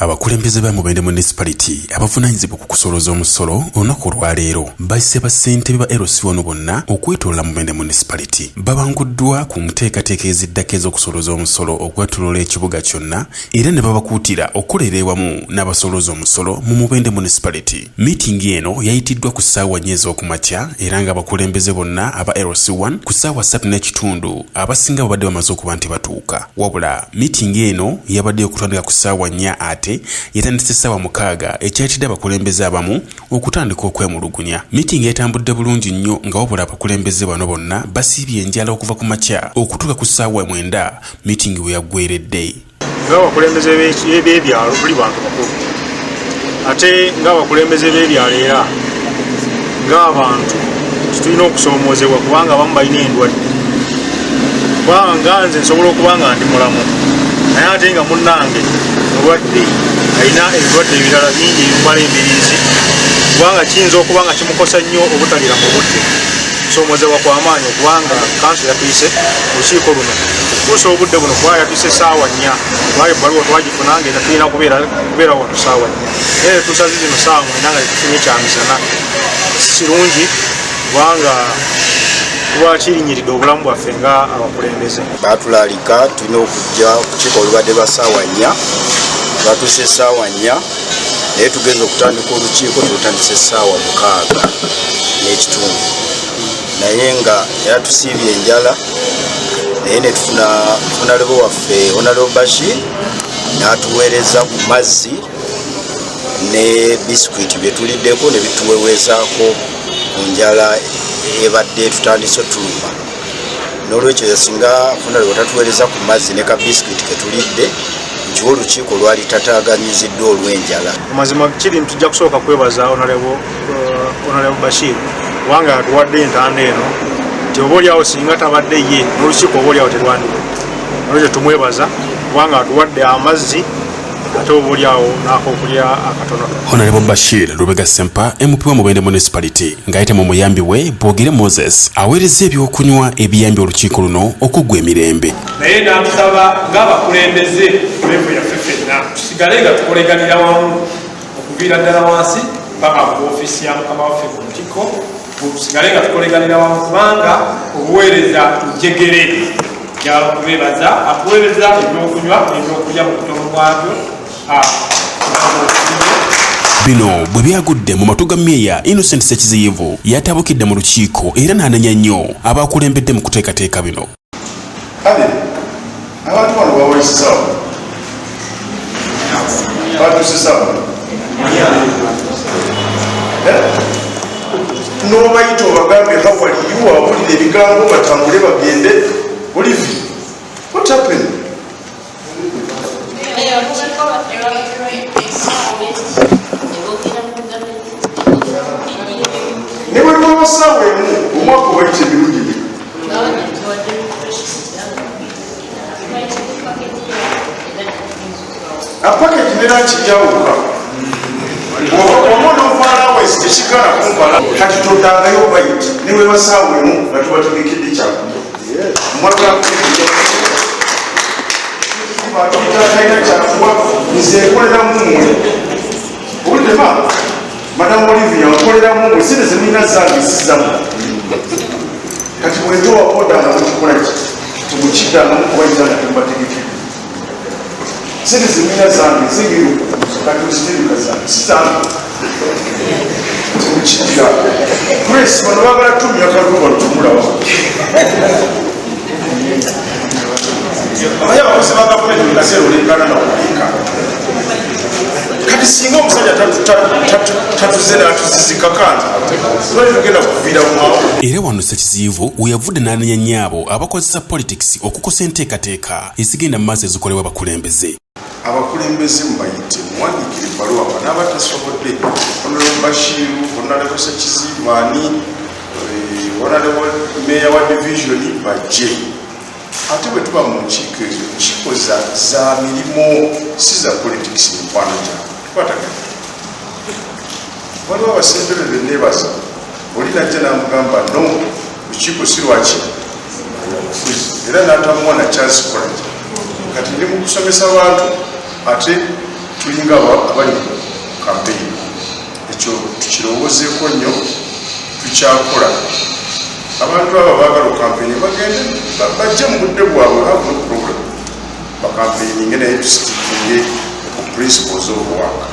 Abakulembeze ba Mubende Municipality abavunaanyizibwa ku kusoloza omusolo olunaku olwaleero bayise bassentebe ba LC1 bonna okwetoloola Mubende Municipality babanguddwa ku nteekateeka eziddako ez'okusoloza omusolo okwetoloola ekibuga kyonna era ne babakuutira okukolera ewamu n'abasoloza omusolo mu Mubende Municipality. Miitingi eno yayitiddwa ku ssaawa 4 ez'okumakya era ng'abakulembeze bonna aba LC1 ku ssaawa 3:30 abasinga babadde bamaze okuba nti batuuka. Wabula miitingi eno yabadde okutandika ku ssaawa 4 ate yatandise ssaawa 6 ekyayitidde abakulembeze abamu okutandika okwemulugunya. Miitingi yatambudde bulungi nnyo nga wabula abakulembeze bano bonna basiibye enjala okuva ku makya okutuuka ku ssaawa 9 miitingi we yaggweeredde. Ng'abakulembeze b'ebyalo tuli bantu bakulu ate ng'abakulembeze b'ebyalo era ng'abantu tulina okusoomoozebwa kubanga abamu balina endwadde. Kubanga nze nsobola okuba nga ndi mulamu naye ate nga munnange mulwadde alina ebirwadde ebirala bingi ebimala embiriizi kubanga kiyinza okuba nga kimukosa nnyo obutalira mu budde. Kusoomoozebwa kw'amaanyi okubanga kanso yatuyise olukiiko luno okutuusa obudde buno kuba yatuyise ssaawa 4 lwali ebbaluwa twagifuna ng'era tulina kubeera wano ssaawa 4 naye tuusaze zino ssaawa 9 nga tetufunye kyamisana. Si kirungi kubanga kuba kirinyiridde obulamu bwaffe nga abakulembeze. Batulaalika tulina okujja okukiiko olubadde lwa ssaawa 4 batuuse ssaawa 4 naye tugenza okutandika olukiiko tulutandise ssaawa 6:30 naye nga era tusiibye enjala naye ne tufuna honalebo waffe honalebo Bashir n'atuweereza ku mazzi ne bisikuiti bye tuliddeko ne bituweweezaako ku njala ebadde tutandise tuluma. N'olwekyo yasinga honalebo tatuweereza ku mazzi ne ka bisikuiti ke tulidde nkiwa olukiiko lwali tataaganyiziddwa olw'enjala. Amazima kiri tujja kusooka kwebaza honalebo Bashir kubanga atuwadde entanda eno nti oba oliawo singa tabadde ye n'olukiiko oba oliawo terwandiwe. Olwekyo tumwebaza kubanga atuwadde amazzi ate oba oliawo n'akokulya akatono. Honorable Bashir Lubega Sempa MP wa Mubende Municipality ng'ayita mu muyambi we Bwogere Moses aweereza ebyokunywa ebiyambye olukiiko luno okuggwa emirembe. Naye n'atusaba ng'abakulembeze levo yaffe ffenna tusigale nga tukoleganira wamu okuviira ddala wansi paka ku ofiisi ya mukama waffe ku lukiiko tusigale nga tukoleganira wamu kubanga obuweereza tujegere yala kubebaza akuweereza ebyokunywa ebyokulya mu kutono kwabyo. Bino bwe byagudde mu matu ga Meya Innocent Ssekiziyivu yatabukidde mu lukiiko era n'anenya nnyo abakulembedde mu kuteekateeka bino. Kale abantu bano bawulisizawo batusisawo n'obayita obagambe hawaliyo abulira ebigambo batambule bagende Olivi, what happened? Never know somewhere, walk away to you. A package in that Yawa. One of our ways, the Chicago Kumpala, had to talk down the overweight. Never saw him, but what to make it each other. Madam Olivia, nkolera mu sire zemina zange sizamu. Kati bwendo wakoda na kukola tumuchida na kuwaita na kumbategeke. Sire zemina zange zingiru kati usitiri kazange sizamu. Tumuchida. Grace bano bagala tumya karuba tumulawa. Abaya bakozi ba gavumenti mu kaseera olengana na okuliika kati singa omusajja tatuze n'atuzizikakanta lwali tugenda kuviira mwawo. Era wano Ssekiziyivu we yavudde n'anenya nnyabo abakozesa politics okukosa enteekateeka ezigenda mu maaso ezikolebwa abakulembeze. Abakulembeze mubayite muwandiikire ebbaluwa n'abatasobodde Honorable Bashir, Honorable Ssekiziyivu Honorable Meya wa division bajje. Ate bwe tuba mu nkiiko ezo nkiiko za mirimu si za politics mu nkwano gyabwe tukwatagana. Waliwo abasembere be neebaza oli najja n'amugamba no lukiiko si lwaki era n'atamuwa na chance kola kati ndi mu kusomesa abantu ate tulinga abali kampeyini ekyo tukirowoozeeko nnyo tukyakola abantu abo baagala okampeyini bagende bajje mu budde bwabwe have no problem bakampeyini naye tusikikinge ku principles of work